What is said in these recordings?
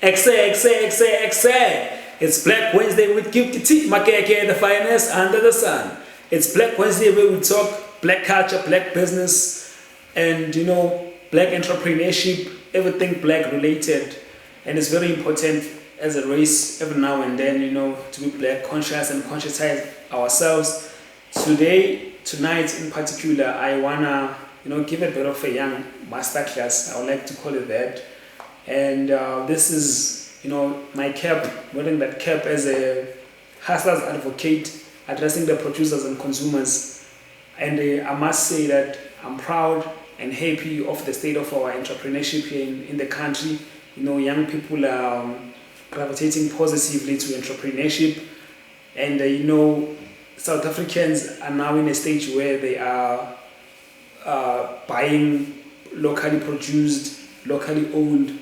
Exe. It's Black Wednesday with Gift Makeke, the finest under the sun. It's Black Wednesday where we talk black culture, black business, and black entrepreneurship, everything black related. And it's very important as a race every now and then, to be black conscious and conscientize ourselves. Tonight in particular, I wanna, give a bit of a young masterclass. I would like to call it that. And this is, my cap, wearing that cap as a hustler's advocate, addressing the producers and consumers. And I must say that I'm proud and happy of the state of our entrepreneurship here in the country. Young people are gravitating positively to entrepreneurship. And, South Africans are now in a stage where they are buying locally produced, locally owned.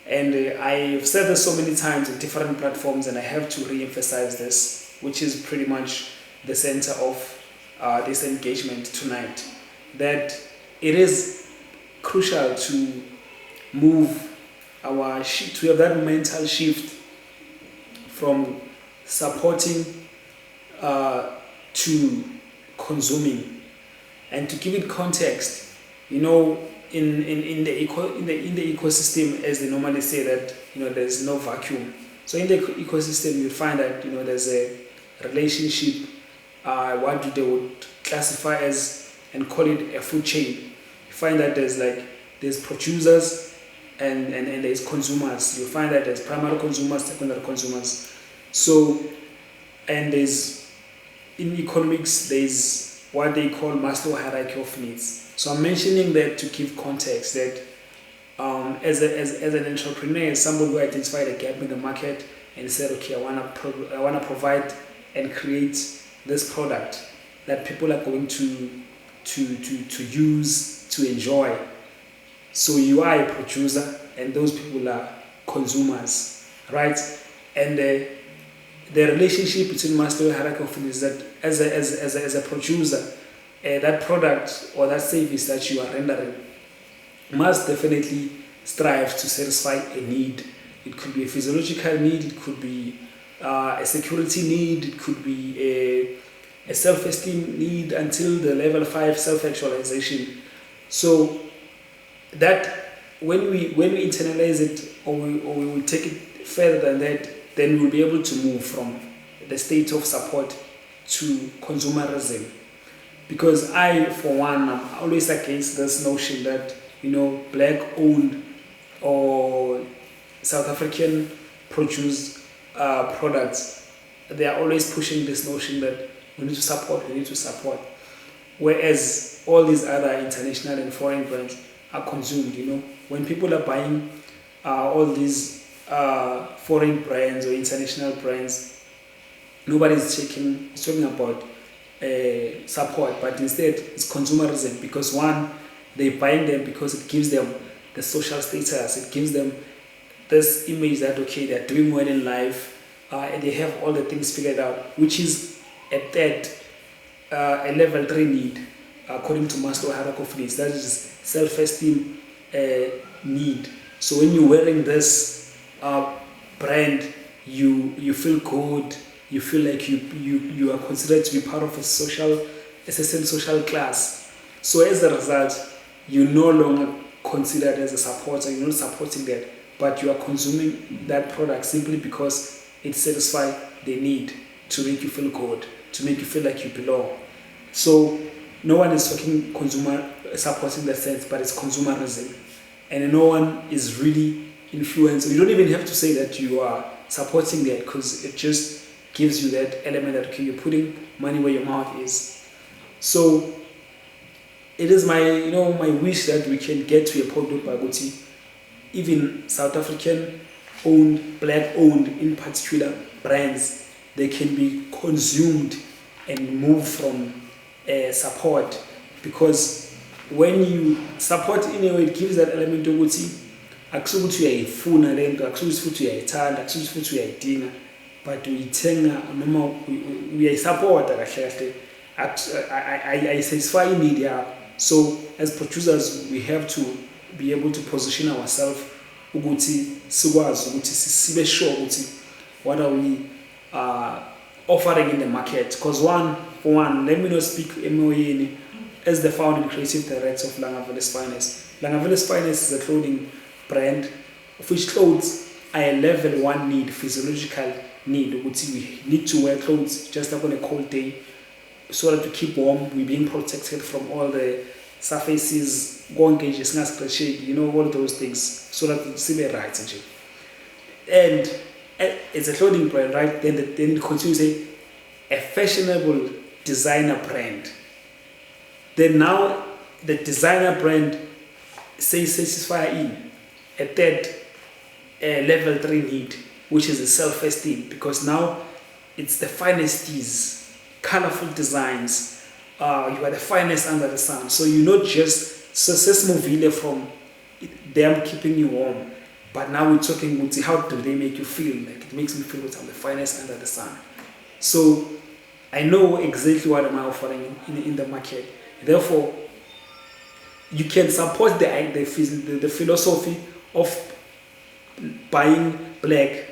And I've said this so many times in different platforms, and I have to re-emphasize this, which is pretty much the center of this engagement tonight, that it is crucial to move to have that mental shift from supporting to consuming. And to give it context, in the ecosystem, as they normally say that there's no vacuum. So in the ecosystem, you find that there's a relationship, what they would classify as and call it a food chain. You find that there's producers and there's consumers. You find that there's primary consumers, secondary consumers. So, and in economics, there's what they call Maslow hierarchy of needs. So I'm mentioning that to give context that as an entrepreneur, somebody who identified a gap in the market and said, okay, I wanna provide and create this product that people are going to use, to enjoy. So you are a producer, and those people are consumers, right? And the relationship between Maslow hierarchy of needs is that as a producer, that product or that service that you are rendering must definitely strive to satisfy a need. It could be a physiological need, it could be a security need, it could be a self-esteem need until the level 5 self-actualization. So that when we internalize it or we will take it further than that, then we'll be able to move from the state of support to consumerism. Because I, for one, I'm always against this notion that, black-owned or South African produced products, they are always pushing this notion that we need to support. Whereas all these other international and foreign brands are consumed, When people are buying all these foreign brands or international brands, nobody's talking about support, but instead it's consumerism. Because one, they're buying them because it gives them the social status, it gives them this image that okay, they're doing well in life, and they have all the things figured out, which is a level 3 need according to Maslow hierarchy of needs. That is self-esteem need. So when you're wearing this brand, you feel good. You feel like you are considered to be part of a certain social class. So as a result, you're no longer considered as a supporter. You're not supporting that, but you are consuming that product simply because it satisfies the need to make you feel good, to make you feel like you belong. So no one is talking consumer support in that sense, but it's consumerism, and no one is really influenced. You don't even have to say that you are supporting that, because it just gives you that element that okay, you're putting money where your mouth is. So it is my my wish that we can get to a point where even South African owned, black owned in particular brands, they can be consumed and move from support. Because when you support in a way, it gives that element of akusukuthi uyayifuna lento, akusukuthi futhi uyayithanda, akusukuthi futhi uyayidinga, but uyithenga noma uyayisupporta kahle kahle, I satisfy need yakho. So as producers, we have to be able to position ourselves ukuthi sikwazi ukuthi sibe sure ukuthi what are we offering in the market. Because for one, let me not speak emoyeni as the founder and creative director of Langaveles Finest. Langaveles Finest is a clothing brand of which clothes are a level 1 need, physiological need. We need to wear clothes just like on a cold day so that to keep warm, we're being protected from all the surfaces, all those things, so that it's still right. And it's a clothing brand, right? Then it continues a fashionable designer brand. Then now the designer brand satisfies in a third level 3 need, which is the self-esteem, because now it's the finest teas, colorful designs, you are the finest under the sun. So you're not just movile from them keeping you warm, but now we're talking about how do they make you feel. Like it makes me feel that I'm the finest under the sun. So I know exactly what am I offering in the market. Therefore, you can support the philosophy of buying black,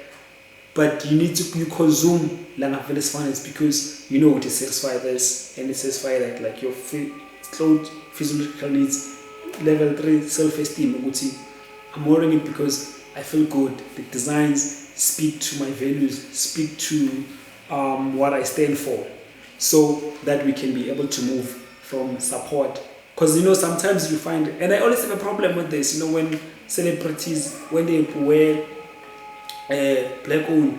but you need to consume Langaveles Finest because you know it satisfies this and it satisfies that, like your physiological needs, level 3 self-esteem. I'm wearing it because I feel good. The designs speak to my values, speak to what I stand for, so that we can be able to move from support. Because sometimes you find, and I always have a problem with this, when celebrities, when they wear black owned,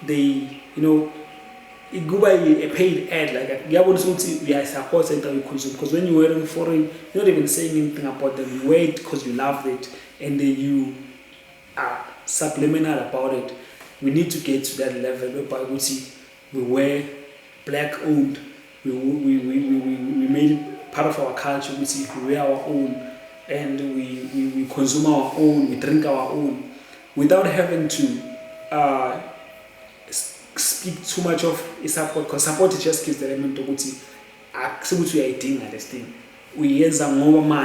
they it go by a paid ad, like we are supported that we consume. Because when you're wearing foreign, you're not even saying anything about them. You wear it because you love it, and then you are subliminal about it. We need to get to that level whereby we wear black owned, we made it part of our culture. We wear our own, and we consume our own, we drink our own, without having to speak too much of support, because support just gives the element of we are eating at this thing. We